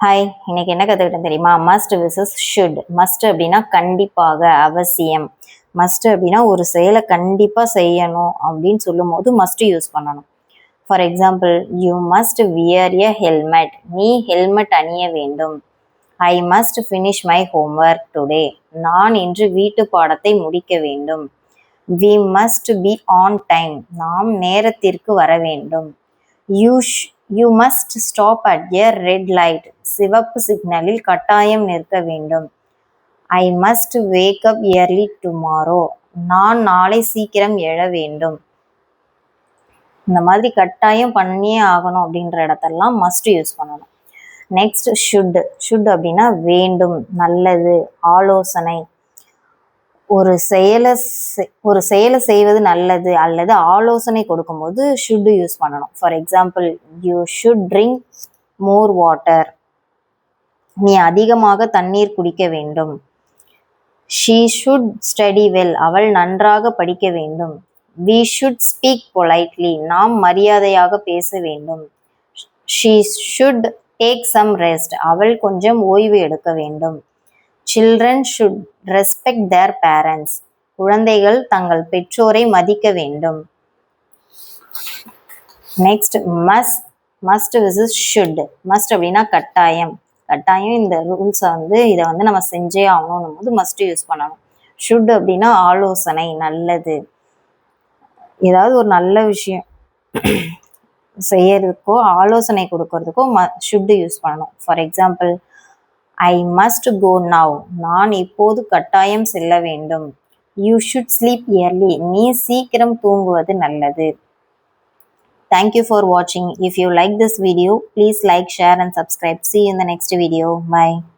Hi, இன்னைக்கு என்ன கற்றுக்கிட்டேன் தெரியுமா? Must versus should. மஸ்ட் அப்படின்னா கண்டிப்பாக, அவசியம். மஸ்ட் அப்படின்னா ஒரு செயலை கண்டிப்பாக செய்யணும் அப்படின்னு சொல்லும் போது மஸ்ட் யூஸ் பண்ணணும். For example, you must wear a helmet. நீ ஹெல்மெட் அணிய வேண்டும். I must finish my homework today. நான் இன்று வீட்டு பாடத்தை முடிக்க வேண்டும். We must be on time. நாம் நேரத்திற்கு வர வேண்டும். You must stop at a red light. சிவப்பு சிக்னலில் கட்டாயம் நிற்க வேண்டும். I must wake up early tomorrow. நான் நாளை சீக்கிரம் எழ வேண்டும். இந்த மாதிரி கட்டாயம் பண்ணியே ஆகணும் அப்படின்ற இடத்தெல்லாம் மஸ்ட் யூஸ் பண்ணணும். நெக்ஸ்ட் ஷுட் அப்படின்னா வேண்டும், நல்லது, ஆலோசனை. ஒரு செயலை செய்வது நல்லது அல்லது ஆலோசனை கொடுக்கும்போது ஷுட் யூஸ் பண்ணணும். For example, you should drink more water. நீ அதிகமாக தண்ணீர் குடிக்க வேண்டும். She should study well. அவள் நன்றாக படிக்க வேண்டும். We should speak politely. நாம் மரியாதையாக பேச வேண்டும். She should take some rest. அவள் கொஞ்சம் ஓய்வு எடுக்க வேண்டும். Children should respect their parents. குழந்தைகள் தங்கள் பெற்றோரை மதிக்க வேண்டும். Next, must versus should. Must அப்படின்னா கட்டாயம். கட்டாயம் இந்த ரூல்ஸை இதை நம்ம செஞ்சே ஆகணும் போது மஸ்ட் யூஸ் பண்ணணும். ஷுட் அப்படின்னா ஆலோசனை, நல்லது. ஏதாவது ஒரு நல்ல விஷயம் செய்யறதுக்கோ ஆலோசனை கொடுக்கறதுக்கோ ஷுட் யூஸ் பண்ணணும். For example, I must go now. நான் இப்போது கட்டாயம் செல்ல வேண்டும். You should sleep early. நீ சீக்கிரம் தூங்குவது நல்லது. Thank you for watching. If you like this video, please like, share and subscribe. See you in the next video. Bye.